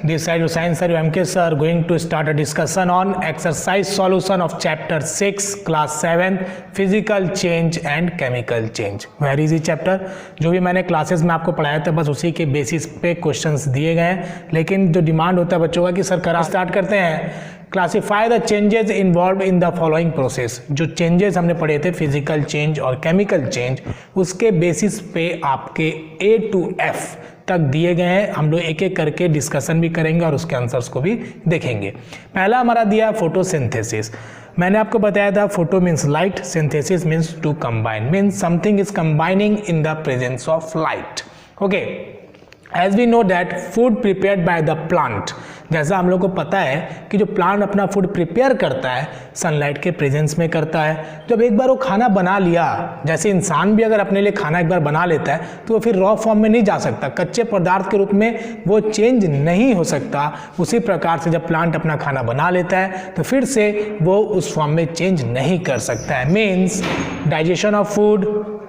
this side your science sir, your MK sir going to start a discussion on exercise solution of chapter 6 class 7 physical change and chemical change. Where is this chapter? जो भी मैंने classes में आपको पढ़ाया था बस उसी के बेसिस पे क्वेश्चंस दिए गए हैं, लेकिन जो डिमांड होता है बच्चों का कि सर करा स्टार्ट करते हैं. Classify the changes involve in the following process. जो चेंजेस हमने पढ़े थे फिजिकल चेंज और केमिकल चेंज, उसके बेसिस पे आपके A to F तक दिए गए हैं. हम लोग एक एक करके डिस्कशन भी करेंगे और उसके आंसर्स को भी देखेंगे. पहला हमारा दिया फोटोसिंथेसिस. मैंने आपको बताया था photo means light, synthesis means to combine, means something is combining in the presence of light. Okay, as we know that food prepared by the plant, जैसा हम लोग को पता है कि जो प्लांट अपना फूड प्रिपेयर करता है सनलाइट के प्रेजेंस में करता है. जब एक बार वो खाना बना लिया, जैसे इंसान भी अगर अपने लिए खाना एक बार बना लेता है तो वो फिर रॉ फॉर्म में नहीं जा सकता, कच्चे पदार्थ के रूप में वो चेंज नहीं हो सकता. उसी प्रकार से जब प्लांट अपना खाना बना लेता है तो फिर से वो उस फॉर्म में चेंज नहीं कर सकता है. Means digestion of food,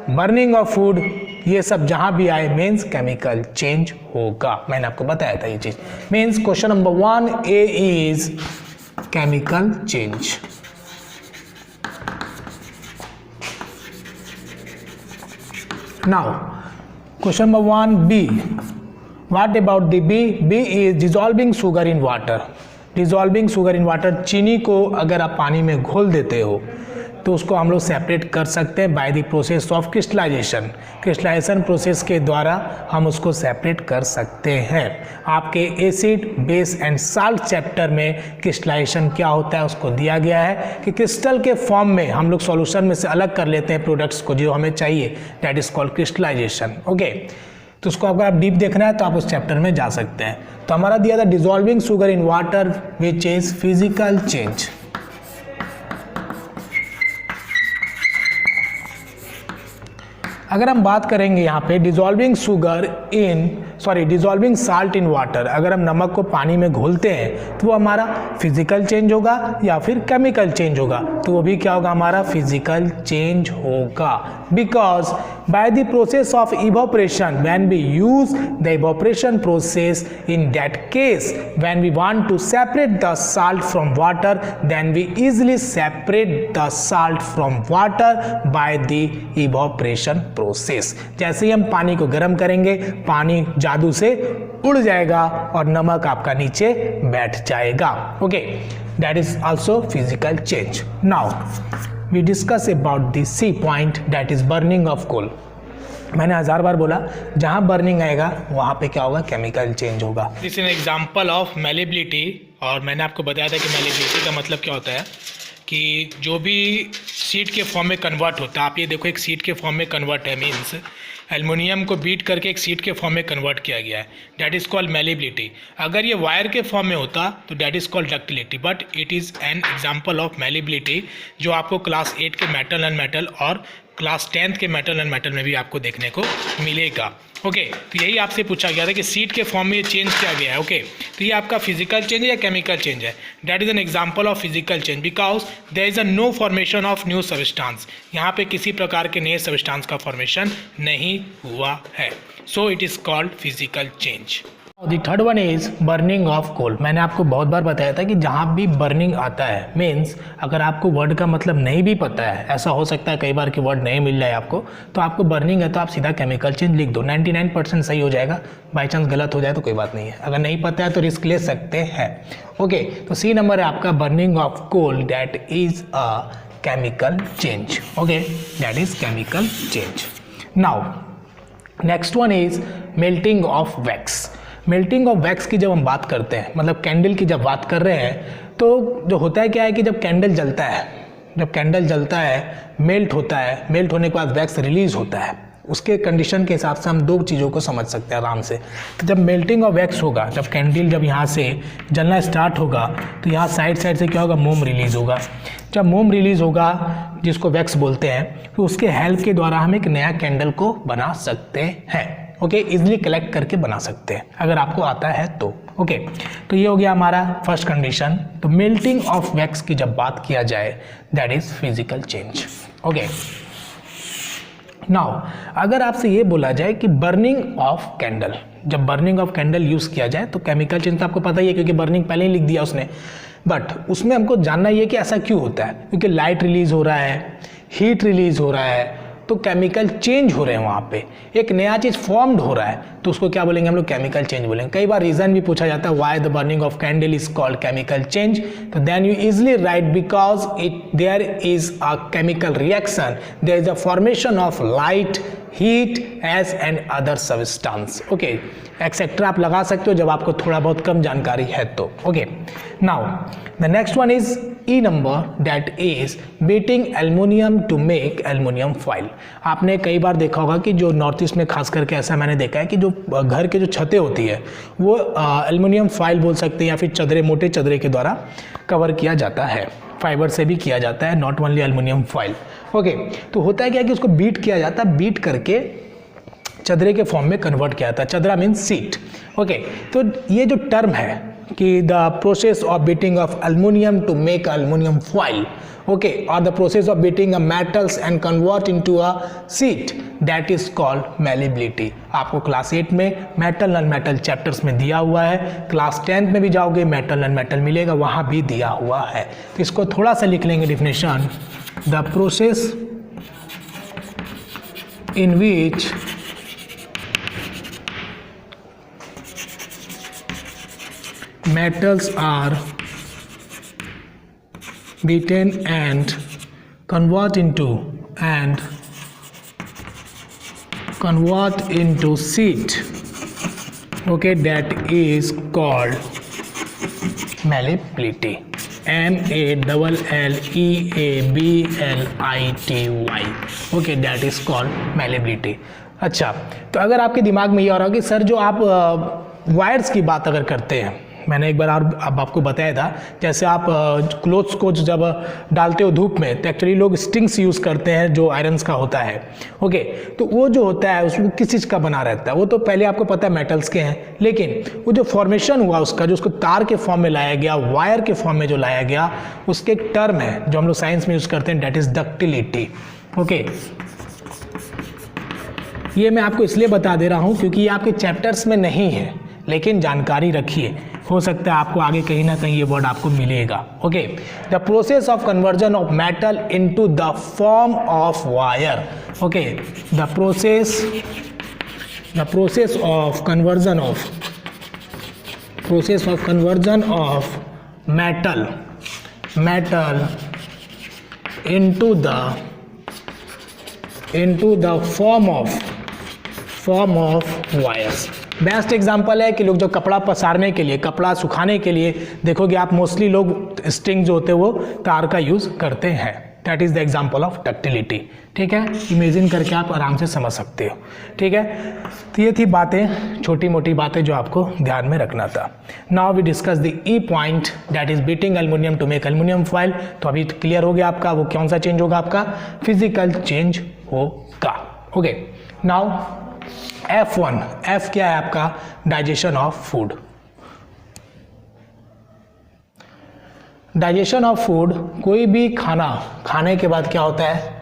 burning of food, ये सब जहां भी आए मीन्स केमिकल चेंज होगा. मैंने आपको बताया था ये चीज. Means question number 1A is chemical change. Now question number 1B. What about the B? B is dissolving sugar in water. Dissolving sugar in water, चीनी को अगर आप पानी में घोल देते हो तो उसको हम लोग सेपरेट कर सकते हैं by the process of crystallization. Crystallization process के द्वारा हम उसको सेपरेट कर सकते हैं. आपके acid, base and salt chapter में क्रिस्टलाइजेशन क्या होता है उसको दिया गया है कि क्रिस्टल के फॉर्म में हम लोग सॉल्यूशन में से अलग कर लेते हैं प्रोडक्ट्स को जो हमें चाहिए, that is called crystallization. Okay, तो उसको अगर आप डीप देखना है तो आप उस चैप्टर में जा सकते हैं. तो हमारा दिया था dissolving sugar in water which is physical change. अगर हम बात करेंगे यहाँ पे dissolving dissolving salt in water, अगर हम नमक को पानी में घोलते हैं तो वो हमारा फिजिकल चेंज होगा या फिर केमिकल चेंज होगा. तो वो भी क्या होगा, हमारा फिजिकल चेंज होगा. Because by the process of evaporation, when we use the evaporation process, in that case when we want to separate the salt from water, then we easily separate the salt from water by the evaporation process. जैसे ही हम पानी को गर्म करेंगे, पानी जादू से उड़ जाएगा और नमक आपका नीचे बैठ जाएगा. Okay, that is also physical change. Now we discuss about the C point, that is burning of coal. मैंने 1000 बार बोला जहां बर्निंग आएगा वहां पे क्या होगा, केमिकल चेंज होगा. This is an example of malleability. और मैंने आपको बताया था कि मेलेबिलिटी का मतलब क्या होता है कि जो भी सीट के फॉर्म में कन्वर्ट होता है, आप ये देखो एक सीट के फॉर्म में कन्वर्ट है, मीन्स एल्युमिनियम को बीट करके एक सीट के फॉर्म में कन्वर्ट किया गया है, डैट इज़ कॉल्ड मेलेबिलिटी. अगर ये वायर के फॉर्म में होता तो that is called ductility. But it is an example of malleability जो आपको क्लास 8 के मेटल एंड मेटल और क्लास 10th के मेटल एंड मेटल में भी आपको देखने को मिलेगा. ओके, तो यही आपसे पूछा गया था कि सीट के फॉर्म में ये चेंज किया गया है. ओके, तो ये आपका फिजिकल चेंज है या केमिकल चेंज है? That is an example of physical change because there is a no formation of new substance. यहाँ पे किसी प्रकार के नए सबस्टांस का फॉर्मेशन नहीं हुआ है. So it is called physical change. The third one is burning of coal. मैंने आपको बहुत बार बताया था कि जहाँ भी बर्निंग आता है, मीन्स अगर आपको वर्ड का मतलब नहीं भी पता है, ऐसा हो सकता है कई बार कि वर्ड नहीं मिल जाए आपको, तो आपको बर्निंग है तो आप सीधा केमिकल चेंज लिख दो, 99% सही हो जाएगा. बाई चांस गलत हो जाए तो कोई बात नहीं है, अगर नहीं पता है तो रिस्क ले सकते हैं. ओके, तो C नंबर है आपका burning of coal, that is a chemical change. Okay, that is chemical change. Now next one is melting of wax. Melting of wax की जब हम बात करते हैं, मतलब कैंडल की जब बात कर रहे हैं, तो जो होता है क्या है कि जब कैंडल जलता है, मेल्ट होता है, मेल्ट होने के बाद वैक्स रिलीज होता है. उसके कंडीशन के हिसाब से हम दो चीज़ों को समझ सकते हैं आराम से. तो जब मेल्टिंग ऑफ वैक्स होगा, जब कैंडल जब यहाँ से जलना स्टार्ट होगा तो यहाँ साइड से क्या होगा, मोम रिलीज होगा. जब मोम रिलीज होगा, जिसको वैक्स बोलते हैं, तो उसके हेल्प के द्वारा हम एक नया कैंडल को बना सकते हैं. ओके, इजिली कलेक्ट करके बना सकते हैं अगर आपको आता है तो. ओके, तो ये हो गया हमारा फर्स्ट कंडीशन. तो मेल्टिंग ऑफ वैक्स की जब बात किया जाए, that is physical change. Okay, now अगर आपसे ये बोला जाए कि बर्निंग ऑफ कैंडल, जब बर्निंग ऑफ कैंडल यूज़ किया जाए तो केमिकल चेंज तो आपको पता ही है क्योंकि बर्निंग पहले ही लिख दिया उसने, बट उसमें हमको जानना ये कि ऐसा क्यों होता है, क्योंकि लाइट रिलीज हो रहा है, हीट रिलीज हो रहा है, तो केमिकल चेंज हो रहे हैं वहाँ पे, एक नया चीज़ फॉर्म्ड हो रहा है, तो उसको क्या बोलेंगे हम लोग, केमिकल चेंज बोलेंगे। कई बार रीजन भी पूछा जाता है why the burning of candle is called chemical change, तो then you easily write because it there is a chemical reaction, there is a formation of light, heat as and other substance. Okay, etcetera आप लगा सकते हो जब आपको थोड़ा बहुत कम जानकारी है तो। Okay, now the next one is E number, that is beating aluminium to make aluminium foil. आपने कई बार देखा होगा कि जो नॉर्थ ईस्ट में खास करके ऐसा मैंने देखा है कि जो घर के जो छतें होती है वो एल्युमिनियम फॉइल बोल सकते हैं या फिर चदरे, मोटे चदरे के द्वारा कवर किया जाता है, फाइबर से भी किया जाता है, not only aluminium foil. Okay, तो होता है क्या कि उसको बीट किया जाता है, बीट करके चदरे के फॉर्म में कन्वर्ट किया जाता है, चदरा मीन्स सीट। ओके, तो ये जो टर्म है कि the process of beating of aluminium to make aluminium foil, okay, और the process of beating a metals and convert into a sheet, that is called malleability. आपको क्लास 8 में metal non metal chapters में दिया हुआ है, class 10th में भी जाओगे मेटल नॉन मेटल मिलेगा, वहाँ भी दिया हुआ है। तो इसको थोड़ा सा लिख लेंगे definition, the process in which metals are beaten and convert into sheet, okay, that is called malleability, MALLEABLITY, okay, that is called malleability। अच्छा, तो अगर आपके दिमाग में ये आ रहा हो कि सर जो आप वायर्स की बात अगर करते हैं, मैंने एक बार और अब आपको बताया था, जैसे आप क्लोथ्स को जब डालते हो धूप में तो एक्चुअली लोग स्टिंग्स यूज़ करते हैं जो आयरन्स का होता है। ओके, तो वो जो होता है उसमें किस चीज़ का बना रहता है, वो तो पहले आपको पता है मेटल्स के हैं, लेकिन वो जो फॉर्मेशन हुआ उसका, जो उसको तार के फॉर्म में लाया गया, वायर के फॉर्म में जो लाया गया, उसके एक टर्म है जो हम लोग साइंस में यूज़ करते हैं, डेट इज़ डक्टिलिटी। ओके, ये मैं आपको इसलिए बता दे रहा हूँ क्योंकि ये आपके चैप्टर्स में नहीं है, लेकिन जानकारी रखिए, हो सकता है आपको आगे कहीं ना कहीं ये वर्ड आपको मिलेगा। Okay, the process of conversion of metal into the form of wire. Okay, the process of conversion of metal into the form of wires. Best example है कि लोग जो कपड़ा पसारने के लिए, कपड़ा सुखाने के लिए देखोगे आप, मोस्टली लोग स्ट्रिंग जो होते हैं वो तार का यूज़ करते हैं। That is the example of ductility. ठीक है, इमेजिन करके आप आराम से समझ सकते हो। ठीक है, तो ये थी बातें, छोटी मोटी बातें जो आपको ध्यान में रखना था। Now we discuss the E point, that is beating aluminium to make aluminium foil. तो अभी क्लियर हो गया आपका, वो कौन सा चेंज होगा, आपका फिजिकल चेंज होगा। ओके, नाउ F1, F क्या है आपका, digestion of food. Digestion of food, कोई भी खाना खाने के बाद क्या होता है,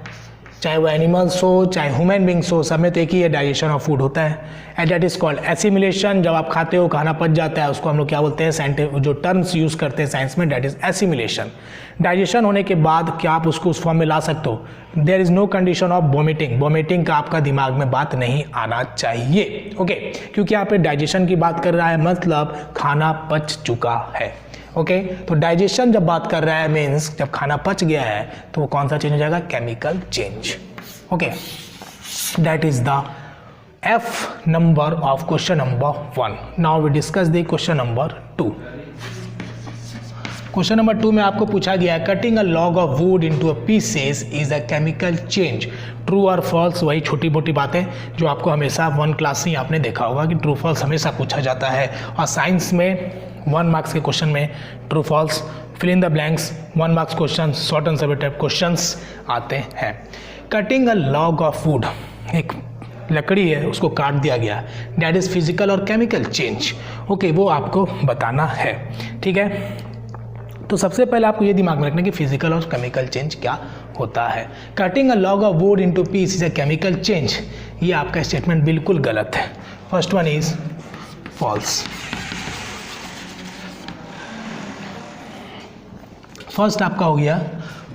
चाहे वो एनिमल्स हो चाहे ह्यूमन बींग्स हो, सब में तो एक ही है, डाइजेशन ऑफ फूड होता है, and that is called assimilation. जब आप खाते हो खाना पच जाता है, उसको हम लोग क्या बोलते हैं, साइंटिफिक जो टर्म्स यूज करते हैं साइंस में, दैट इज एसिमिलेशन। डाइजेशन होने के बाद क्या आप उसको उस फॉर्म में ला सकते हो, there is no condition of vomiting. Vomiting का आपका दिमाग में बात नहीं आना चाहिए। ओके, क्योंकि यहाँ पे डाइजेशन की बात कर रहा है, मतलब खाना पच चुका है। ओके, तो डाइजेशन जब बात कर रहा है मीन्स जब खाना पच गया है तो वो कौन सा चेंज हो जाएगा, chemical change. Okay, that is the F number of question number 1। Now we discuss the question number 2। Question number 2 में आपको पूछा गया है, cutting a log of wood into a pieces is a chemical change, true और false. वही छोटी मोटी बातें जो आपको हमेशा 1 क्लास ही आपने देखा होगा कि ट्रू फॉल्स हमेशा पूछा जाता है, और साइंस में 1 मार्क्स के क्वेश्चन में true false, fill in the blanks, 1 marks question, short answer type questions आते हैं। Cutting a log of wood, एक लकड़ी है उसको काट दिया गया, दैट इज फिजिकल और केमिकल चेंज। ओके, वो आपको बताना है। ठीक है, तो सबसे पहले आपको ये दिमाग में रखना कि फिजिकल और केमिकल चेंज क्या होता है। Cutting a log of wood into piece is a chemical change, ये आपका स्टेटमेंट बिल्कुल गलत है। First one is false. First आपका हो गया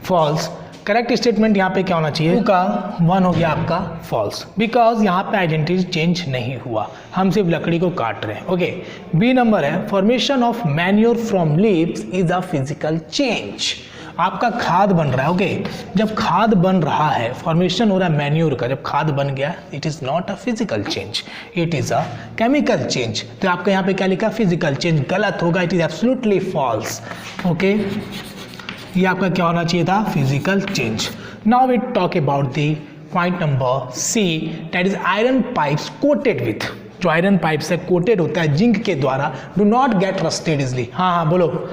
फॉल्स। करेक्ट स्टेटमेंट यहाँ पे क्या होना चाहिए? 2 का 1 हो गया आपका फॉल्स, बिकॉज यहाँ पे आइडेंटिटी चेंज नहीं हुआ, हम सिर्फ लकड़ी को काट रहे हैं। ओके, बी नंबर है formation of manure from leaves is a physical change. आपका खाद बन रहा है। ओके, जब खाद बन रहा है, फॉर्मेशन हो रहा है मैन्योर का, जब खाद बन गया, it is not a physical change, it is a chemical change. तो आपका यहाँ पे क्या लिखा? फिजिकल चेंज, गलत होगा, it is absolutely false. Okay, ये आपका क्या होना चाहिए था? Physical change. Now we talk about the point number C, that is iron pipes coated with, जो आयरन पाइप से कोटेड होता है जिंक के द्वारा, do not get rusted easily. हाँ, बोलो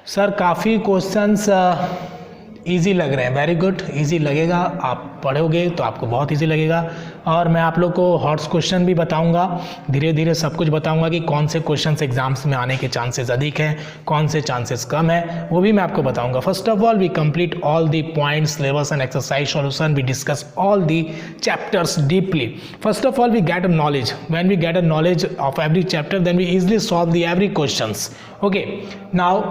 सर, काफ़ी क्वेश्चंस इजी लग रहे हैं। वेरी गुड, इजी लगेगा, आप पढ़ोगे तो आपको बहुत इजी लगेगा। और मैं आप लोग को हॉट्स क्वेश्चन भी बताऊंगा, धीरे धीरे सब कुछ बताऊंगा कि कौन से क्वेश्चंस एग्जाम्स में आने के चांसेस अधिक हैं, कौन से चांसेस कम है, वो भी मैं आपको बताऊंगा। First of all we complete all the points, syllabus and exercise solution, we discuss all the chapters deeply. First of all we get a knowledge, when we get a knowledge of every chapter then we easily solve the every questions. Okay, now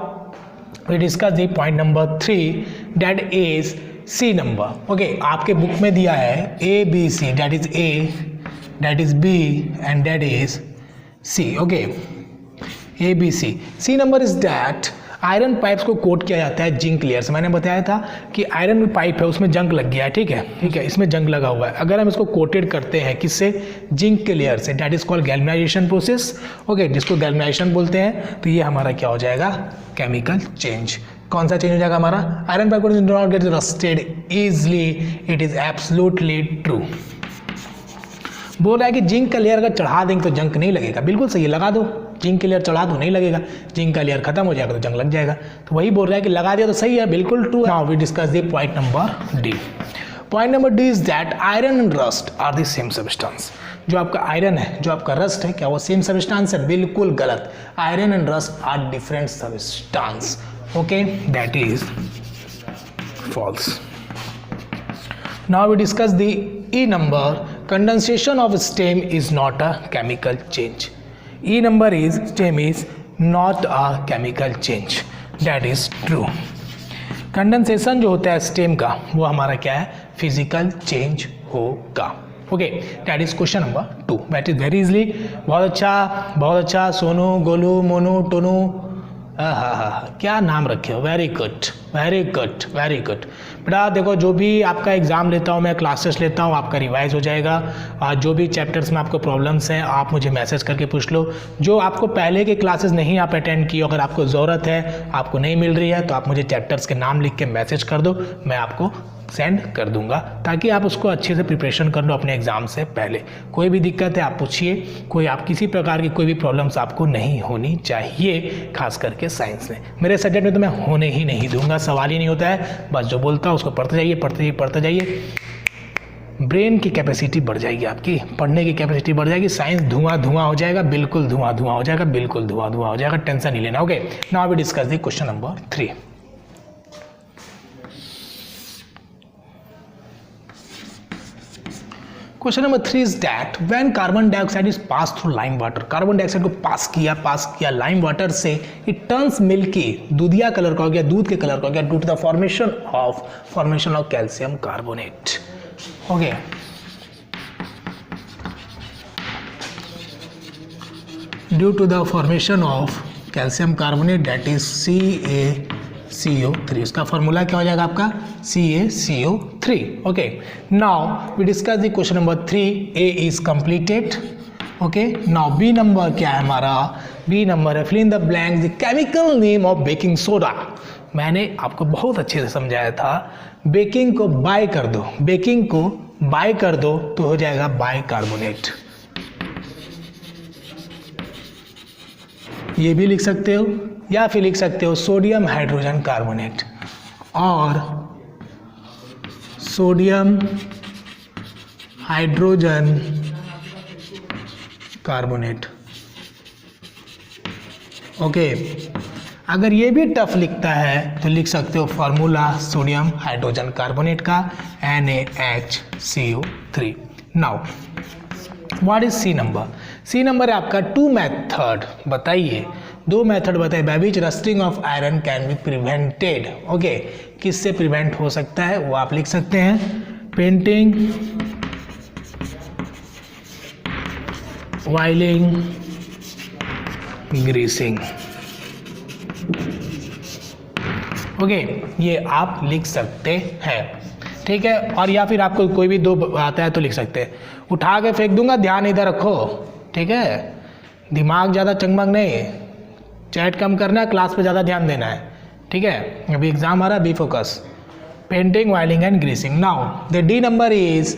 we discuss the point number 3, that is C number. Okay, आपके book में दिया है A B C, that is A, that is B and that is C. Okay, A B C. C number is that iron pipes को coat किया जाता है zinc layer से। मैंने बताया था कि आयरन पाइप है, उसमें जंग लग गया है, ठीक है, इसमें जंग लगा हुआ है। अगर हम इसको कोटेड करते हैं किससे? जिंक के लेयर से, that is called galvanisation process. Okay, जिसको गैल्वेनाइजेशन बोलते हैं। तो ये हमारा क्या हो जाएगा? Chemical change. कौन सा चेंज हो जाएगा हमारा? Iron pipe do not get rusted easily, it is absolutely true. बोल रहा है कि जिंक का लेयर अगर चढ़ा देंगे तो जंग नहीं लगेगा, बिल्कुल सही है, लगा दो, जिंक का लेयर चढ़ा दो, नहीं लगेगा, जिंक का लेयर खत्म हो जाएगा तो जंग लग जाएगा। तो वही बोल रहा है कि लगा दिया तो सही है, बिल्कुल true. Now we discuss the point number D. Point number D is that iron and rust are the same substance. जो आपका आयरन है, जो आपका रस्ट है, क्या वो सेम सब्सटेंस है? बिल्कुल गलत। Iron and rust are different substance. Okay, that is false. Now we discuss the E number. Condensation of stem is not a chemical change. E number is stem is not a chemical change. That is true. Condensation जो होता है stem का, वो हमारा क्या है? Physical change होगा। Okay, that is question number 2। That is very easily. बहुत अच्छा। सोनू, गोलू, मोनू, टोनू, क्या नाम रखे हो, वेरी गुड। बेटा देखो, जो भी आपका एग्ज़ाम लेता हूँ मैं, क्लासेस लेता हूँ, आपका रिवाइज हो जाएगा। जो भी चैप्टर्स में आपको प्रॉब्लम्स हैं, आप मुझे मैसेज करके पूछ लो। जो आपको पहले के क्लासेस नहीं आप अटेंड किए, अगर आपको ज़रूरत है, आपको नहीं मिल रही है, तो आप मुझे चैप्टर्स के नाम लिख के मैसेज कर दो, मैं आपको सेंड कर दूंगा, ताकि आप उसको अच्छे से प्रिपरेशन कर लो अपने एग्ज़ाम से पहले। कोई भी दिक्कत है आप पूछिए, कोई आप किसी प्रकार की कोई भी प्रॉब्लम्स आपको नहीं होनी चाहिए, खास करके साइंस में। मेरे सब्जेक्ट में तो मैं होने ही नहीं दूंगा, सवाल ही नहीं होता है। बस जो बोलता हूँ उसको पढ़ते जाइए। ब्रेन की कैपेसिटी बढ़ जाएगी, आपकी पढ़ने की कैपेसिटी बढ़ जाएगी। साइंस धुआं हो जाएगा, बिल्कुल धुआं हो जाएगा, टेंशन नहीं लेना। Okay, now we discuss the question number 3। Question number 3 is that when carbon dioxide is pass through lime water, carbon dioxide को पास किया लाइम वाटर से, इट टर्न्स मिल्की, दूधिया कलर का हो गया, दूध के कलर का हो गया, due to the formation of calcium carbonate. Okay, due to the formation of calcium carbonate, that is CaCO3। उसका फॉर्मूला क्या हो जाएगा आपका? CaCO3। Okay, now we discuss the question number 3। A is completed. Okay, now B number क्या है हमारा? B number है fill in the blanks the chemical name of baking soda. मैंने आपको बहुत अच्छे से समझाया था, बेकिंग को बाय कर दो तो हो जाएगा बाइकार्बोनेट। ये भी लिख सकते हो, या फिर लिख सकते हो सोडियम हाइड्रोजन कार्बोनेट और सोडियम हाइड्रोजन कार्बोनेट। ओके, अगर ये भी टफ लिखता है तो लिख सकते हो फॉर्मूला सोडियम हाइड्रोजन कार्बोनेट का NaHCO3। Now what is C number? C number है आपका 2 मेथड। बताइए 2 मेथड बताइए by which rusting of iron can be prevented. Okay, किससे प्रिवेंट हो सकता है वो आप लिख सकते हैं। Painting, oiling, greasing. ओके, ये आप लिख सकते हैं, ठीक है। और या फिर आपको कोई भी 2 आता है तो लिख सकते हैं। उठा के फेंक दूंगा, ध्यान इधर रखो, ठीक है। दिमाग ज़्यादा चंगमंग नहीं, चैट कम करना है, क्लास पे ज़्यादा ध्यान देना है, ठीक है। अभी एग्जाम आ रहा है, B focus. Painting, oiling and greasing. Now the D number is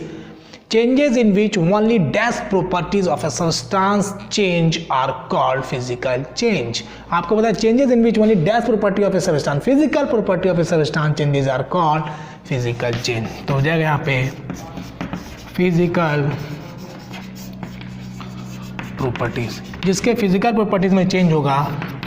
changes in which only dash properties of a substance change are called physical change। आपको पता है changes in which only dash property of a substance, physical property of a substance changes are called physical change। तो हो जाएगा यहाँ पे physical properties, जिसके physical properties में change होगा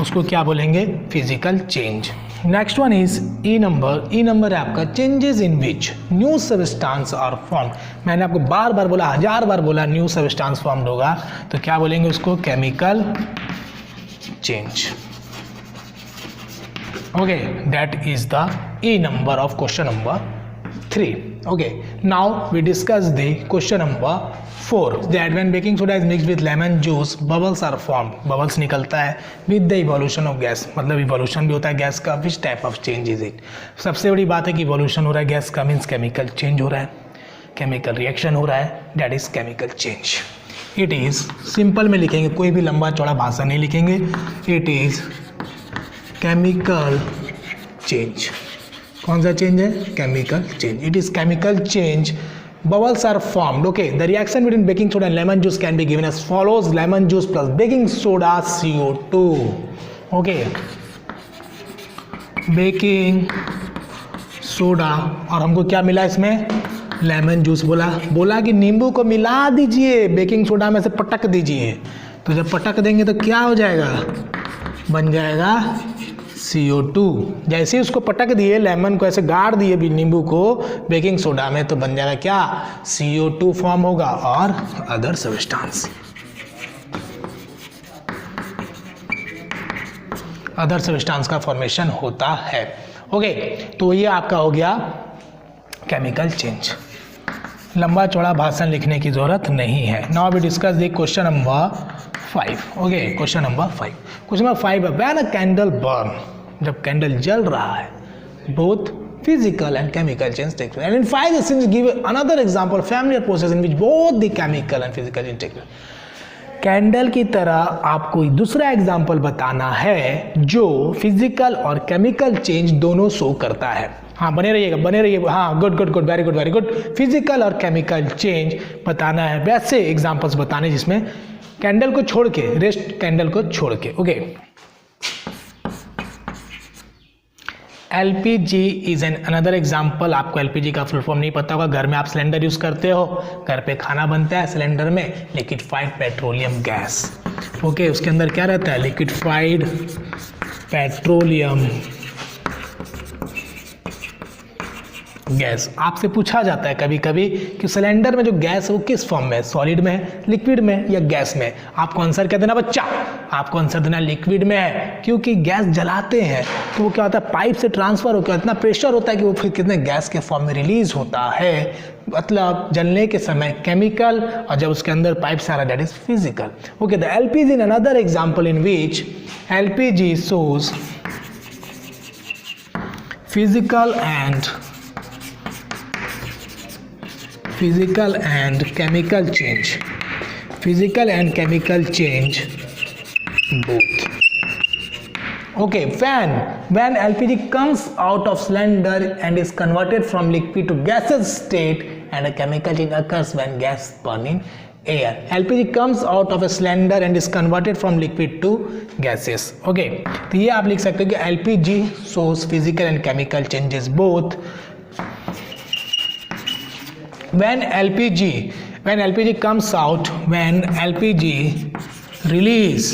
उसको क्या बोलेंगे? physical change। Next one is E number. E number है आपका changes in which new substance are form. मैंने आपको बार बार बोला, 1000 बार बोला न्यू सबस्टांस फॉर्म होगा, तो क्या बोलेंगे उसको? Chemical change. Okay, that is the E number of question number 3। Okay, now we discuss the question number 4 that when baking soda is mixed with lemon juice bubbles are formed। Bubbles निकलता है with the evolution of gas, मतलब evolution भी होता है gas का। which type of change is it? सबसे बड़ी बात है कि इवोल्यूशन हो रहा है गैस का, मीन्स केमिकल चेंज हो रहा है, केमिकल रिएक्शन हो रहा है, that is chemical change. It is simple में लिखेंगे, कोई भी लंबा चौड़ा भाषा नहीं लिखेंगे। It is chemical change. कौन सा चेंज है? Chemical change. It is chemical change. Bubbles are formed. Okay, the reaction between baking soda and lemon juice can be given as follows: lemon juice plus baking soda CO2. Okay, baking soda और हमको क्या मिला इसमें? Lemon juice. बोला कि नींबू को मिला दीजिए, बेकिंग सोडा में से पटक दीजिए। तो जब पटक देंगे तो क्या हो जाएगा? बन जाएगा CO2। जैसे ही उसको पटक दिए, लेमन को ऐसे गाड़ दिए भी नींबू को बेकिंग सोडा में, तो बन जाएगा क्या? CO2 फॉर्म होगा और अदर सब्सटेंस, अदर सब्सटेंस का फॉर्मेशन होता है। ओके, तो ये आपका हो गया केमिकल चेंज। लंबा चौड़ा भाषण लिखने की जरूरत नहीं है। Now we discuss the question number 5। Okay, question number 5। Question number 5 है व्हेन अ कैंडल बर्न, जब कैंडल जल रहा है, both physical and chemical change take place। And in 5 questions give another example familiar process in which both the chemical and physical change take place। Candle की तरह आपको दूसरा example बताना है जो फिजिकल और केमिकल चेंज दोनों शो करता है। हाँ, बने रहिए। हाँ, गुड, वेरी गुड। फिजिकल और केमिकल चेंज बताना है, वैसे एग्जाम्पल्स बताने जिसमें कैंडल को छोड़ के, रेस्ट कैंडल को छोड़ के। Okay, LPG is an another example. आपको LPG का फुल फॉर्म नहीं पता होगा। घर में आप सिलेंडर यूज करते हो, घर पे खाना बनता है सिलेंडर में, लिक्विफाइड पेट्रोलियम गैस। ओके, उसके अंदर क्या रहता है? Liquefied petroleum gas. आपसे पूछा जाता है कभी कभी कि सिलेंडर में जो गैस है वो किस फॉर्म में है, सॉलिड में है, लिक्विड में या गैस में। आपको आंसर क्या देना बच्चा? आपको आंसर देना लिक्विड में है, क्योंकि गैस जलाते हैं तो वो क्या होता है, पाइप से ट्रांसफर होकर इतना प्रेशर होता है कि वो फिर कितने गैस के फॉर्म में रिलीज होता है। मतलब जलने के समय केमिकल और जब उसके अंदर पाइप से आ रहा है that is physical. Okay, the LPG in another example in which LPG shows physical and chemical change both। Okay, when LPG comes out of cylinder and is converted from liquid to gaseous state, and a chemical change occurs when gas burn in air। LPG comes out of a cylinder and is converted from liquid to gases। Okay, तो ये आप लिख सकते हो कि LPG shows physical and chemical changes both। when LPG comes out, when LPG release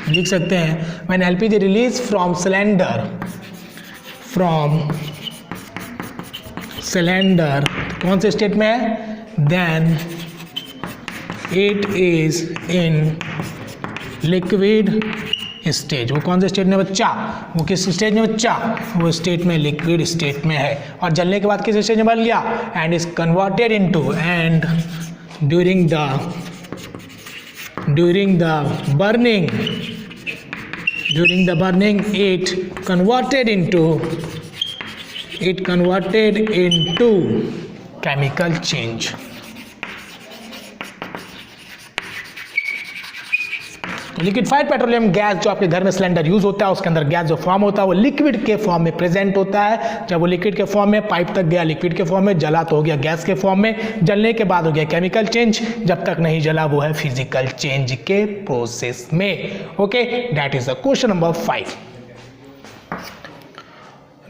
लिख सकते हैं when LPG release from cylinder कौन से स्टेट में है, then it is in liquid stage. वो कौन से स्टेट में बच्चा, वो किस स्टेज में बच्चा, वो स्टेट में लिक्विड स्टेट में है। और जलने के बाद किस स्टेज में बन गया, and is converted into, and during the burning it converted into chemical change। Liquefied petroleum gas जो आपके घर में सिलेंडर यूज होता है, उसके अंदर गैस जो फॉर्म होता है वो लिक्विड के फॉर्म में प्रेजेंट होता है। जब वो लिक्विड के फॉर्म में पाइप तक गया लिक्विड के फॉर्म में, जला तो हो गया गैस के फॉर्म में, जलने के बाद हो गया केमिकल चेंज, जब तक नहीं जला वो है फिजिकल चेंज के प्रोसेस में। Okay, that is the question number 5।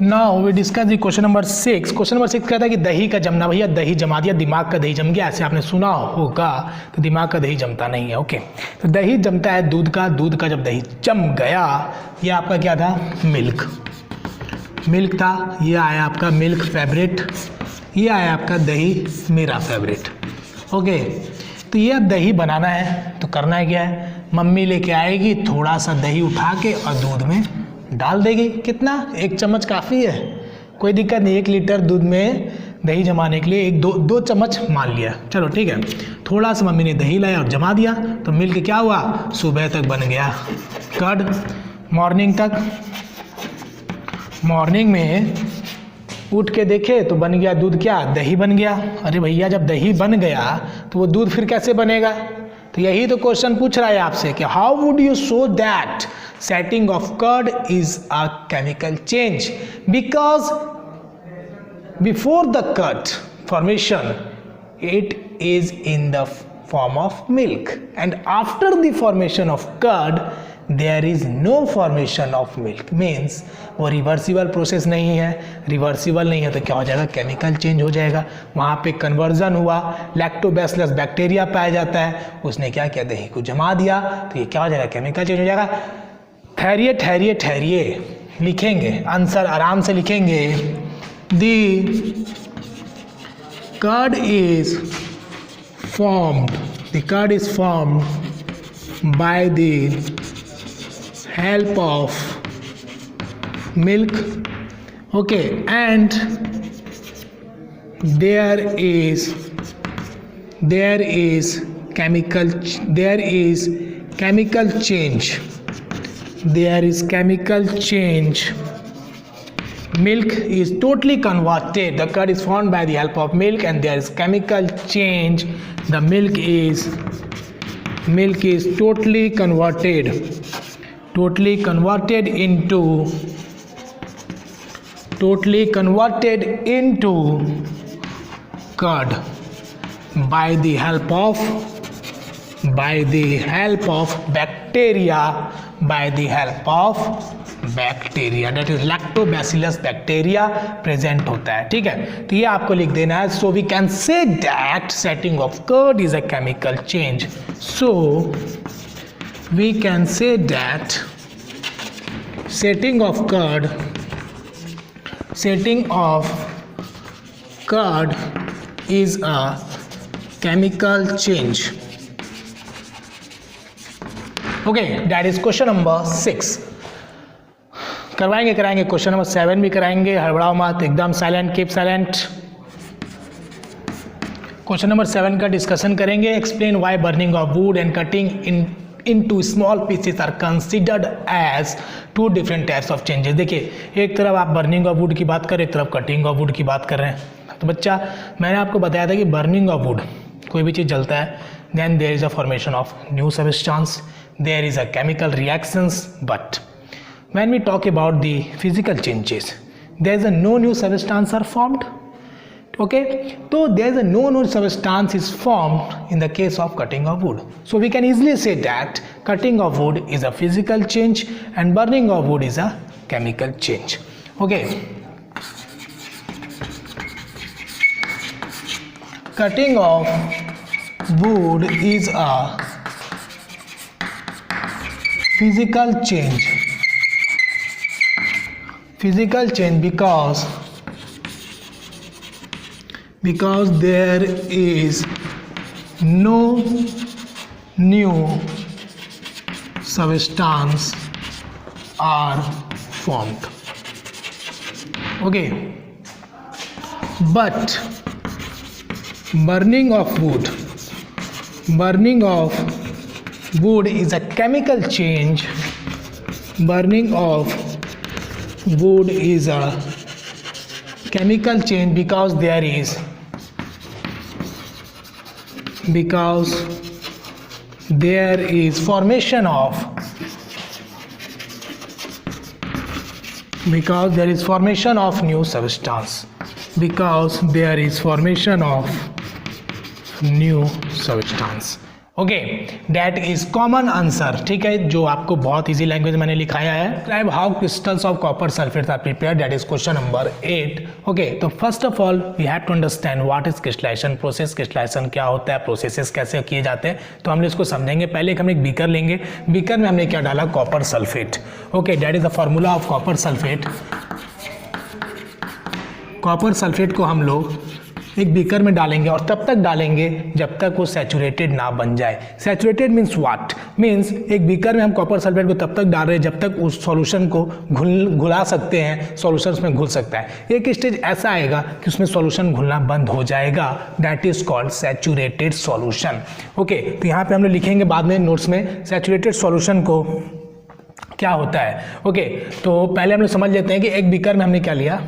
Now we discuss the question number 6। Question number 6 कहता है कि दही का जमना, भैया दही जमा दिया, दिमाग का दही जम गया, ऐसे आपने सुना होगा, तो दिमाग का दही जमता नहीं है। ओके, तो दही जमता है दूध का जब दही जम गया, ये आपका क्या था, मिल्क था, ये आया आपका मिल्क फेवरेट, ये आया आपका दही मेरा फेवरेट। ओके, तो ये अब दही बनाना है, तो करना है क्या है, मम्मी लेके आएगी, थोड़ा सा दही उठा के और दूध में डाल देगी। कितना, 1 चम्मच काफ़ी है, कोई दिक्कत नहीं। 1 लीटर दूध में दही जमाने के लिए 2 चम्मच मान लिया, चलो ठीक है। थोड़ा सा मम्मी ने दही लाया और जमा दिया, तो मिल्क क्या हुआ, सुबह तक बन गया कर्ड, मॉर्निंग में उठ के देखे तो बन गया दूध, क्या, दही बन गया। अरे भैया जब दही बन गया तो वो दूध फिर कैसे बनेगा, तो यही तो क्वेश्चन पूछ रहा है आपसे कि how would you show that setting of curd is a chemical change, because before the curd formation it is in the form of milk, and after the formation of curd there is no formation of milk, means वो reversible process नहीं है, reversible नहीं है तो क्या हो जाएगा, chemical change हो जाएगा। वहाँ पे कन्वर्जन हुआ, लैक्टोबैसिलस बैक्टीरिया पाया जाता है, उसने क्या किया, दही को जमा दिया, तो ये क्या हो जाएगा, केमिकल चेंज हो जाएगा। ठहरिए लिखेंगे, आंसर आराम से लिखेंगे। The curd is formed by the help of milk, okay, and there is chemical change. There is chemical change. Milk is totally converted. The curd is formed by the help of milk, and there is chemical change. The milk is totally converted into curd by the help of bacteria, that is lactobacillus bacteria present होता है, ठीक है। तो ये आपको लिख देना है। So we can say that setting of curd is a chemical change. So we can say that setting of curd is a chemical change. Okay, that is question number 6। कराएंगे क्वेश्चन नंबर 7 भी कराएंगे, हड़बड़ाओ मत, एकदम silent, keep silent. Question number 7 का discussion करेंगे। Explain why burning of wood and cutting into small pieces are considered as 2 different types of changes. देखिए, एक तरफ आप बर्निंग ऑफ वुड की बात कर रहे हैं, एक तरफ कटिंग ऑफ वुड की बात कर रहे हैं। तो बच्चा, मैंने आपको बताया था कि बर्निंग ऑफ वुड, कोई भी चीज़ जलता है, then there is a formation of new substance, there is a chemical reactions, but when we talk about the physical changes, there is a no new substance are formed. Okay, so there is a no new substance is formed in the case of cutting of wood. So we can easily say that cutting of wood is a physical change and burning of wood is a chemical change. Okay, cutting of wood is a physical change because there is no new substance are formed. Okay, but burning of wood is a chemical change. Burning of wood is a chemical change because there is formation of new substance. Okay, that is common answer. ठीक है, जो आपको बहुत easy language मैंने लिखाया है. Describe how crystals of copper sulphate are prepared. That is question number 8. Okay, तो first of all we have to understand what is crystallization process. Crystallization क्या होता है, प्रोसेसेस कैसे किए जाते हैं, तो हम इसको समझेंगे. पहले हम एक बीकर लेंगे. बीकर में हमने क्या डाला, copper sulphate. Okay, that is the formula of copper sulphate. Copper sulphate को हम लोग एक बीकर में डालेंगे और तब तक डालेंगे जब तक वो सैचुरेटेड ना बन जाए. सैचुरेटेड मीन्स व्हाट, मीन्स एक बीकर में हम कॉपर सल्फेट को तब तक डाल रहे हैं जब तक उस सॉल्यूशन को घुला सकते हैं, सॉल्यूशन उसमें घुल सकता है. एक स्टेज ऐसा आएगा कि उसमें सॉल्यूशन घुलना बंद हो जाएगा. That is called saturated solution. Okay, तो यहाँ पे हम लोग लिखेंगे बाद में नोट्स में सैचुरेटेड सॉल्यूशन को क्या होता है. ओके, तो पहले हम लोग समझ लेते हैं कि एक बीकर में हमने क्या लिया.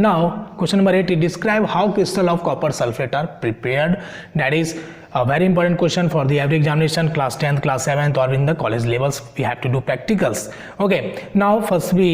Now, question number 8, describe how crystal of copper sulfate are prepared. That is a very important question for the every examination, class 10th, class 7th, or in the college levels. We have to do practicals. Okay, now first we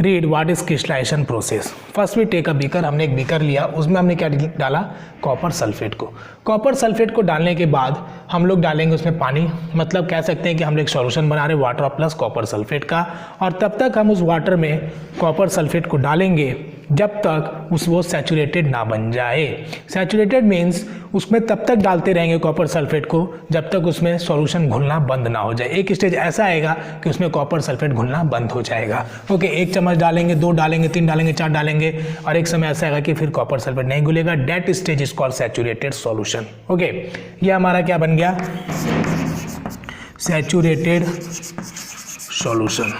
read what is crystallization process. First we take a beaker. हमने एक beaker लिया, उसमें हमने क्या डाला, copper sulphate को. Copper sulphate को डालने के बाद हम लोग डालेंगे उसमें पानी. मतलब कह सकते हैं कि हम लोग एक सॉल्यूशन बना रहे हैं वाटर प्लस कॉपर सल्फेट का, और तब तक हम उस वाटर में कॉपर सल्फेट को डालेंगे जब तक वो सैचुरेटेड ना बन जाए. सैचुरेटेड मीन्स उसमें तब तक डालते रहेंगे कॉपर सल्फेट को जब तक उसमें सॉल्यूशन घुलना बंद ना हो जाए. एक स्टेज ऐसा आएगा कि उसमें कॉपर सल्फेट घुलना बंद हो जाएगा. ओके, 1 चम्मच डालेंगे, 2 डालेंगे, 3 डालेंगे, 4 डालेंगे, और एक समय ऐसा आएगा कि फिर कॉपर सल्फेट नहीं घुलेगा. That stage is called saturated solution. Okay, ये हमारा क्या बन गया, saturated solution.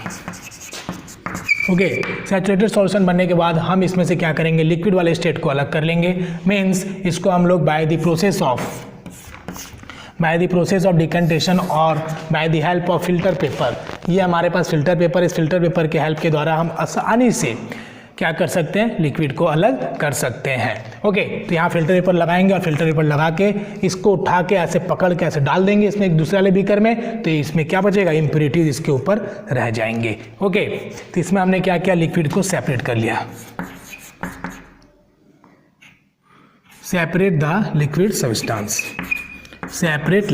Okay, saturated solution बनने के बाद हम इसमें से क्या करेंगे, लिक्विड वाले स्टेट को अलग कर लेंगे. मीन्स इसको हम लोग बाय द प्रोसेस ऑफ डिकंटेशन और bye the help of filter paper. ये हमारे पास फिल्टर पेपर, इस फिल्टर पेपर के हेल्प के द्वारा हम आसानी से क्या कर सकते हैं, लिक्विड को अलग कर सकते हैं. ओके, तो यहाँ फिल्टर पेपर लगाएंगे और फिल्टर पेपर लगा के इसको उठा के ऐसे पकड़ के ऐसे डाल देंगे इसमें एक दूसरे वाले बीकर में. तो इसमें क्या बचेगा, इम्प्योरिटीज इसके ऊपर रह जाएंगे. ओके, तो इसमें हमने क्या किया, लिक्विड को सेपरेट कर लिया. Separate the liquid substance, separate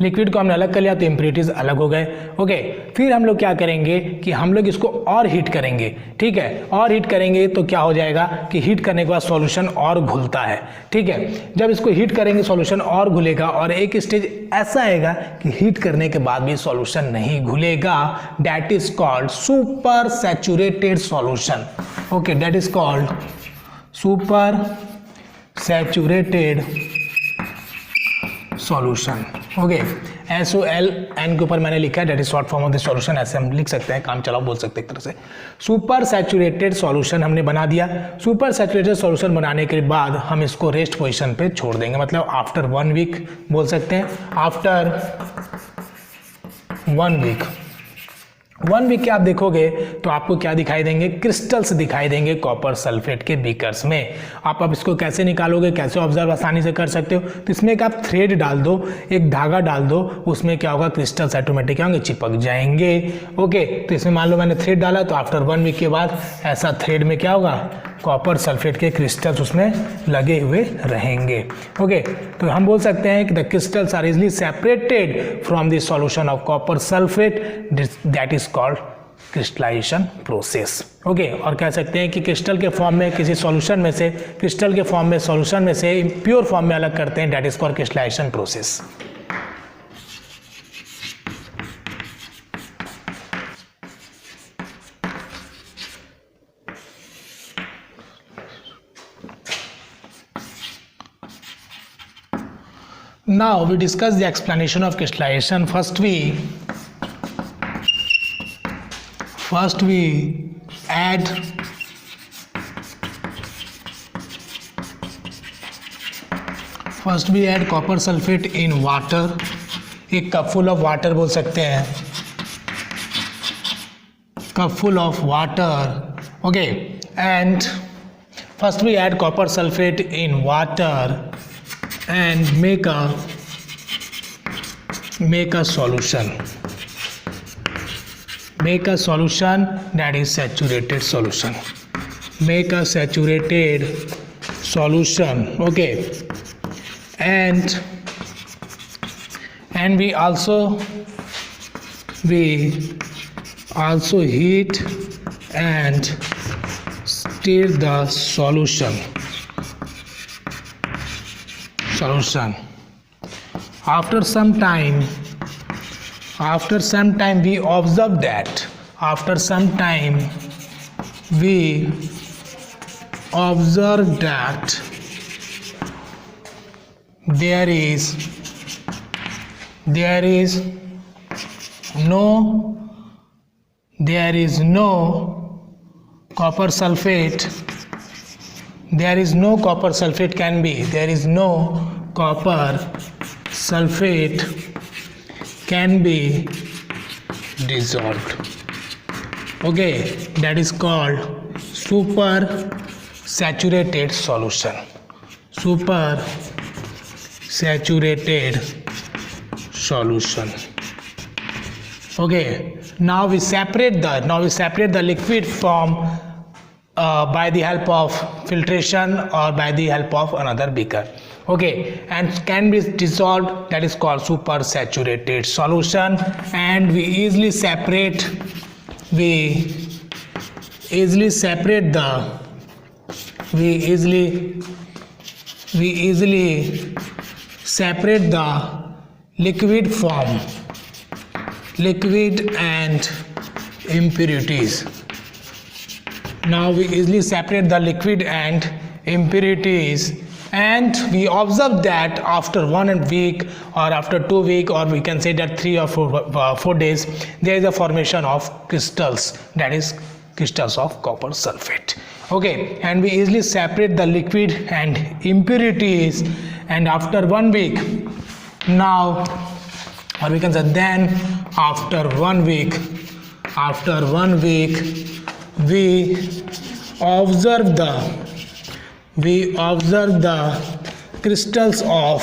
liquid को हमने अलग कर लिया तो इम्प्योरिटीज अलग हो गए. ओके, फिर हम लोग क्या करेंगे कि हम लोग इसको और हीट करेंगे. ठीक है, और हीट करेंगे तो क्या हो जाएगा कि हीट करने के बाद सॉल्यूशन और घुलता है. ठीक है, जब इसको हीट करेंगे सॉल्यूशन और घुलेगा, और एक स्टेज ऐसा आएगा कि हीट करने के बाद भी सॉल्यूशन नहीं घुलेगा. That is called super saturated solution. Okay, that is called super saturated solution. Okay, SOLN के ऊपर मैंने लिखा है, that is short form of the solution. ऐसे हम लिख सकते हैं, काम चलाओ बोल सकते हैं एक तरह से. सुपर सैचुरेटेड सॉल्यूशन हमने बना दिया. सुपर सैचुरेटेड सॉल्यूशन बनाने के बाद हम इसको रेस्ट पोजीशन पे छोड़ देंगे. मतलब आफ्टर 1 वीक बोल सकते हैं. आफ्टर 1 वीक के आप देखोगे तो आपको क्या दिखाई देंगे, क्रिस्टल्स दिखाई देंगे कॉपर सल्फेट के बीकर्स में. आप अब इसको कैसे निकालोगे, कैसे ऑब्जर्व आसानी से कर सकते हो, तो इसमें एक आप थ्रेड डाल दो, एक धागा डाल दो, उसमें क्या होगा, क्रिस्टल्स ऑटोमेटिक क्या होंगे, चिपक जाएंगे. ओके, तो इसमें मान लो मैंने थ्रेड डाला तो आफ्टर 1 वीक के बाद ऐसा थ्रेड में क्या होगा, कॉपर सल्फेट के क्रिस्टल्स उसमें लगे हुए रहेंगे. ओके, तो हम बोल सकते हैं कि the crystals are easily separated from the solution of copper sulphate. That is called crystallization process. Okay, और कह सकते हैं कि क्रिस्टल के फॉर्म में किसी सॉल्यूशन में से, क्रिस्टल के फॉर्म में सॉल्यूशन में से प्योर फॉर्म में अलग करते हैं. That is called crystallization process. Now we discuss the explanation of crystallization. First we add copper sulfate in water. एक कप फुल ऑफ वाटर बोल सकते हैं, cup full of water. Okay, and first we add copper sulfate in water and make a solution. Make a solution that is saturated solution. Make a saturated solution. Okay, and we also heat and stir the solution. After some time we observe that there is no copper sulfate can be dissolved. Okay, that is called super saturated solution. Okay, now we separate the liquid from by the help of filtration or by the help of another beaker. Okay, and can be dissolved, that is called super saturated solution. And we easily separate the liquid and impurities. Now we easily separate the liquid and impurities, and we observe that after 1 week or after 2 weeks, or we can say that 3 or 4 days, there is a formation of crystals, that is crystals of copper sulfate. Okay, and we easily separate the liquid and impurities, and after 1 week, now, or we can say then, after 1 week we observe the crystals of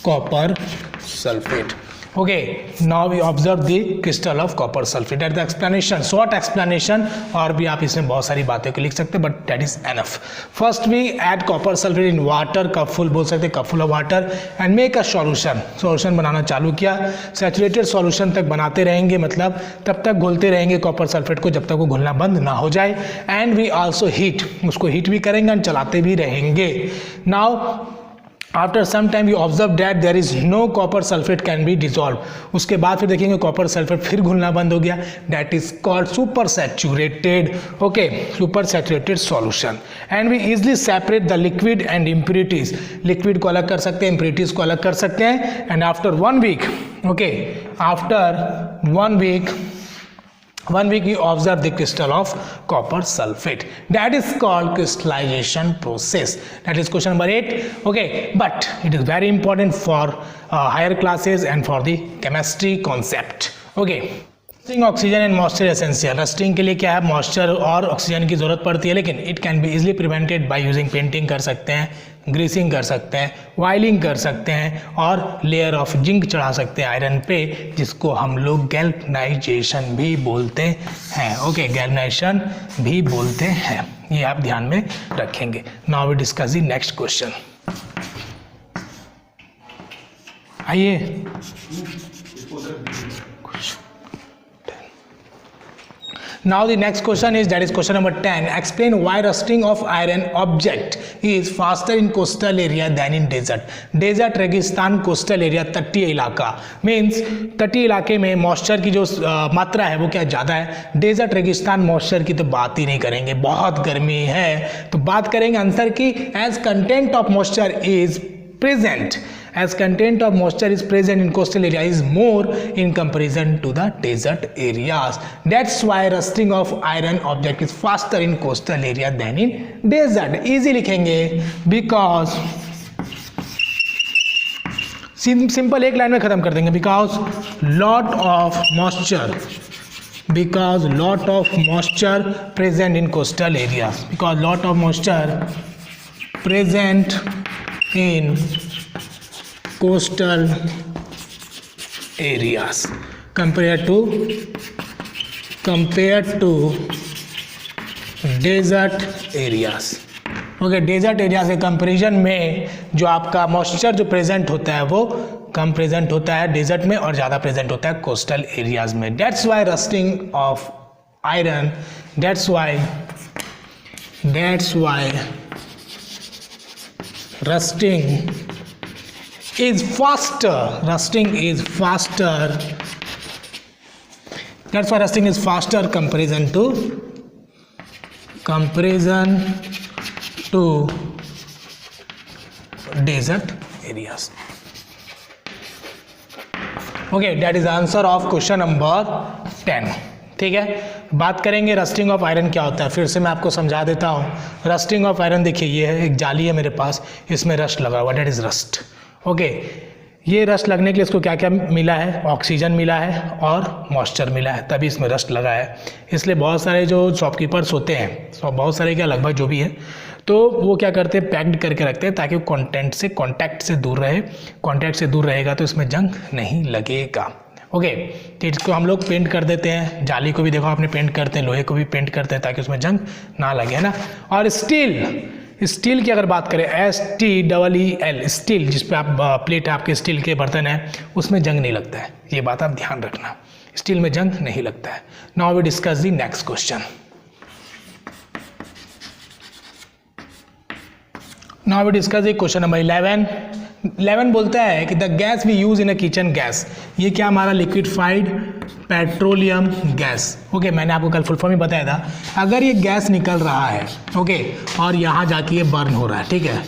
copper sulfate. Okay, now we observe the crystal of copper sulfate. That's the explanation, short explanation. और भी आप इसमें बहुत सारी बातें को लिख सकते हैं, but that is enough. First we add copper sulfate in water, cup full बोल सकते हैं, cup full of water, and make a solution बनाना चालू किया. Saturated solution तक बनाते रहेंगे, मतलब तब तक घोलते रहेंगे कॉपर सल्फेट को जब तक वो घुलना बंद ना हो जाए. And we also heat, उसको हीट भी करेंगे और चलाते भी रहेंगे. Now after some time you observe that there is no copper sulphate can be dissolve. उसके बाद फिर देखेंगे कॉपर सल्फेट फिर घुलना बंद हो गया. That is called super saturated. Okay, super saturated solution. And we easily separate the liquid and impurities. Liquid को अलग कर सकते हैं, इम्प्यूरिटीज को अलग कर सकते हैं. And after 1 week, okay, after 1 week we observe the crystal of copper sulfate. That is called crystallization process. That is question number 8. Okay, but it is very important for higher classes and for the chemistry concept. Okay, rusting oxygen and moisture essential. Rusting के लिए क्या है, moisture और oxygen की ज़रूरत पड़ती है, लेकिन it can be easily prevented by using painting कर सकते हैं, ग्रीसिंग कर सकते हैं, वायलिंग कर सकते हैं, और लेयर ऑफ जिंक चढ़ा सकते हैं आयरन पे, जिसको हम लोग गैल्वनाइजेशन भी बोलते हैं. ओके, गैल्वनाइजेशन भी बोलते हैं, ये आप ध्यान में रखेंगे. Now we discuss the next question. आइए, Now the next question is, that is question number 10. Explain why rusting of iron object is faster in coastal area than in desert. Desert रेगिस्तान, कोस्टल एरिया तटीय इलाका, means तटीय इलाके में moisture की जो मात्रा है वो क्या ज़्यादा है. डेजर्ट रेगिस्तान मॉइस्चर की तो बात ही नहीं करेंगे, बहुत गर्मी है. तो बात करेंगे आंसर की, as content of moisture is present, as content of moisture is present in coastal area is more in comparison to the desert areas. That's why rusting of iron object is faster in coastal area than in desert. Easy लिखेंगे, because simple एक line में खत्म कर देंगे. because lot of moisture present in coastal areas, because lot of moisture present in coastal areas compared to desert areas. Okay, desert area से comparison में जो आपका मॉइस्चर जो प्रेजेंट होता है वो कम प्रेजेंट होता है डेजर्ट में और ज़्यादा प्रेजेंट होता है कोस्टल एरियाज में. That's why rusting of iron, that's why rusting is faster. Rusting is faster. That's why rusting is faster comparison to desert areas. Okay, that is the answer of question number 10. ठीक है, बात करेंगे rusting of iron क्या होता है. फिर से मैं आपको समझा देता हूँ. रस्टिंग ऑफ आयरन देखिए, ये है एक जाली है मेरे पास, इसमें रस्ट लगा हुआ, डेट इज रस्ट. ओके, ये रस्ट लगने के लिए इसको क्या क्या मिला है, ऑक्सीजन मिला है और मॉइस्चर मिला है, तभी इसमें रस्ट लगा है. इसलिए बहुत सारे जो शॉपकीपर्स होते हैं, बहुत सारे क्या लगभग जो भी है, तो वो क्या करते हैं, पैक्ड करके रखते हैं ताकि वो कॉन्टैक्ट से दूर रहे. कॉन्टैक्ट से दूर रहेगा तो इसमें जंग नहीं लगेगा. ओके, तो इसको हम लोग पेंट कर देते हैं. जाली को भी देखो आपने पेंट करते हैं, लोहे को भी पेंट करते हैं ताकि उसमें जंग ना लगे, है ना. और स्टील की अगर बात करें, STEEL, स्टील जिस पे आप प्लेट है आपके स्टील के बर्तन है, उसमें जंग नहीं लगता है. ये बात आप ध्यान रखना, स्टील में जंग नहीं लगता है. Now we discuss the next question. Now we discuss the question number 11 बोलता है कि the gas we use in a kitchen gas, ये क्या हमारा लिक्विफाइड पेट्रोलियम गैस. ओके, मैंने आपको कल फुल फॉर्म ही बताया था. अगर ये गैस निकल रहा है, ओके, और यहाँ जाके ये बर्न हो रहा है, ठीक है,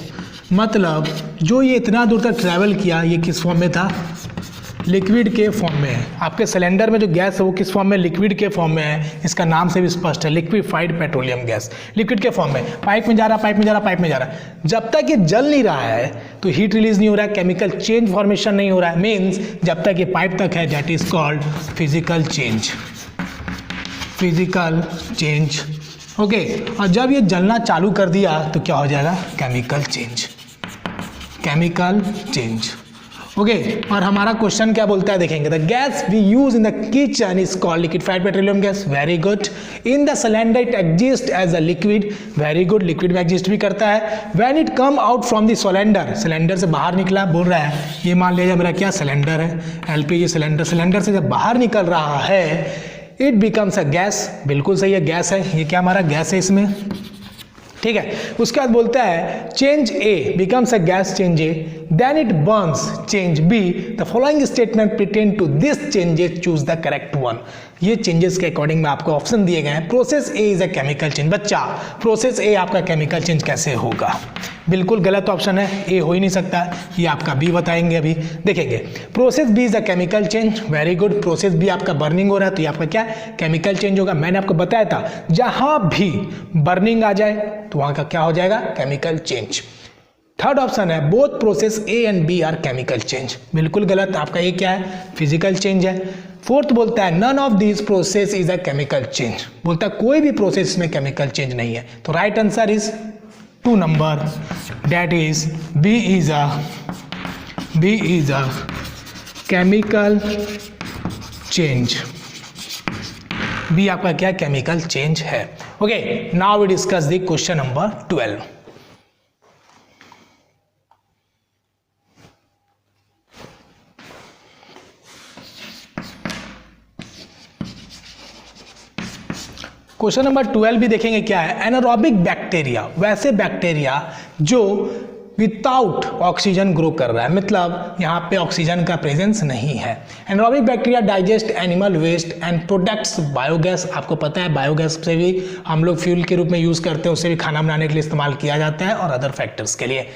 मतलब जो ये इतना दूर तक ट्रैवल किया, ये किस फॉर्म में था, लिक्विड के फॉर्म में है. आपके सिलेंडर में जो गैस है वो किस फॉर्म में, लिक्विड के फॉर्म में है. इसका नाम से भी स्पष्ट है, लिक्विफाइड पेट्रोलियम गैस, लिक्विड के फॉर्म में. पाइप में जा रहा. जब तक ये जल नहीं रहा है तो हीट रिलीज नहीं हो रहा है, केमिकल चेंज फॉर्मेशन नहीं हो रहा है. मीन्स जब तक ये पाइप तक है, that is called physical change. Okay, और जब ये जलना चालू कर दिया तो क्या हो जाएगा, केमिकल चेंज. ओके, और हमारा क्वेश्चन क्या बोलता है देखेंगे. The gas we use in the kitchen is called liquefied petroleum gas. Very good. In the cylinder it exist as a liquid. Very good, liquid में एग्जिस्ट भी करता है. When it come out from the cylinder से बाहर निकला, बोल रहा है, ये मान लीजिए मेरा क्या सिलेंडर है, LPG सिलेंडर से जब बाहर निकल रहा है, इट बिकम्स अ गैस. बिल्कुल सही है, गैस है. ये क्या हमारा गैस है इसमें, ठीक है. उसके बाद बोलता है change A becomes a gas, change A, then it burns, change B. The following statement pertain to this changes, choose the correct one. ये चेंजेस के अकॉर्डिंग में आपको ऑप्शन दिए गए हैं. Process A is a chemical change. बच्चा, process A आपका chemical change कैसे होगा, बिल्कुल गलत ऑप्शन है, ए हो ही नहीं सकता. ये आपका बी बताएंगे, अभी देखेंगे. Process B is a chemical change. Very good, process B आपका बर्निंग हो रहा है तो ये आपका क्या, केमिकल चेंज होगा. मैंने आपको बताया था जहां भी बर्निंग आ जाए तो वहां का क्या हो जाएगा, केमिकल चेंज. थर्ड ऑप्शन है both process A and B are chemical change. बिल्कुल गलत, आपका ए क्या है, फिजिकल चेंज है. फोर्थ बोलता है none of this process is a chemical change. बोलता है कोई भी प्रोसेस में केमिकल चेंज नहीं है. तो right answer is 2 number, that is B is a chemical change. B आपका क्या, केमिकल चेंज है. Okay, now we discuss the question number 12. Question number 12 भी देखेंगे क्या है, एनारोबिक बैक्टीरिया, वैसे बैक्टीरिया जो विदाउट ऑक्सीजन ग्रो कर रहा है, मतलब यहाँ पे ऑक्सीजन का प्रेजेंस नहीं है। Anaerobic bacteria digest animal waste and products biogas, आपको पता है बायोगैस से भी हम लोग फ्यूल के रूप में यूज़ करते हैं, उससे भी खाना बनाने के लिए इस्तेमाल किया जाता है और अदर फैक्टर्स के लिए।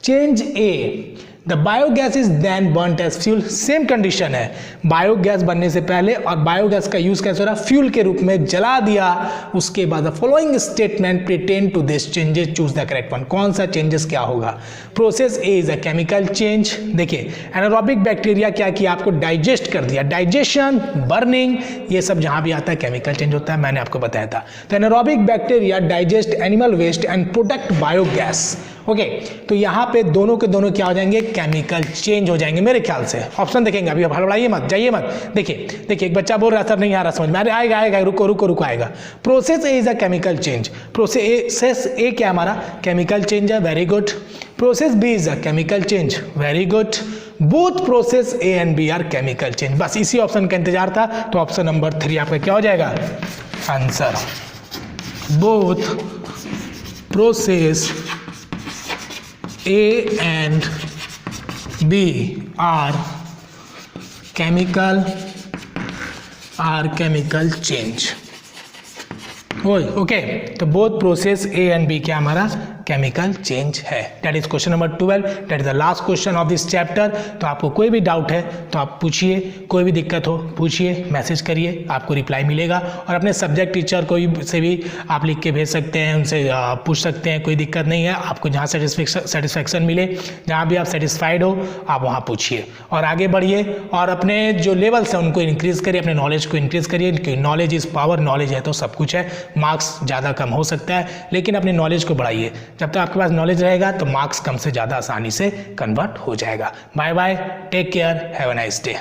Change A, the biogas is then burnt as fuel, same condition है, बायोगैस बनने से पहले और बायोगैस का यूज कैसे हो रहा है, फ्यूल के रूप में जला दिया, उसके बाद the following statement pertain to this changes, choose the correct one, कौन सा चेंजेस क्या होगा। Process A is a chemical change, देखिए एनारोबिक बैक्टीरिया क्या किया, आपको डाइजेस्ट कर दिया, डाइजेशन, बर्निंग, ये सब जहां भी आता है केमिकल चेंज होता है, मैंने आपको बताया था। तो anaerobic bacteria digest animal waste and product biogas, okay, तो यहाँ पे दोनों के दोनों क्या हो जाएंगे, केमिकल चेंज हो जाएंगे मेरे ख्याल से। ऑप्शन देखेंगे, अभी हड़बड़ाइए मत, जाइए मत, देखिए देखिए एक बच्चा बोल रहा सर नहीं आ रहा समझ में, अरे आएगा आएगा, रुको रुको रुको आएगा। Process A is a chemical change, process A क्या हमारा केमिकल चेंज है, very good. Process B is a chemical change, very good. Both process A and B are chemical change, बस इसी ऑप्शन का इंतजार था, तो ऑप्शन नंबर 3 आपका क्या हो जाएगा answer. Both process A and B are chemical change। Okay, तो both process A and B क्या हमारा केमिकल चेंज है। That is question number 12, that is the last question of this chapter. तो आपको कोई भी डाउट है तो आप पूछिए, कोई भी दिक्कत हो पूछिए, मैसेज करिए, आपको रिप्लाई मिलेगा। और अपने सब्जेक्ट टीचर कोई से भी आप लिख के भेज सकते हैं, उनसे पूछ सकते हैं, कोई दिक्कत नहीं है। आपको जहाँ सेटिस्फैक्शन मिले, जहाँ भी आप सेटिस्फाइड हो, आप वहाँ पूछिए और आगे बढ़िए। और अपने जो लेवल्स हैं उनको इंक्रीज करिए, अपने नॉलेज को इंक्रीज करिए, क्योंकि नॉलेज इज़ पावर, नॉलेज है तो सब कुछ है। मार्क्स ज़्यादा कम हो सकता है, लेकिन अपनी नॉलेज को बढ़ाइए। जब तक आपके पास नॉलेज रहेगा तो मार्क्स कम से ज़्यादा आसानी से कन्वर्ट हो जाएगा। Bye bye, take care, have a nice day.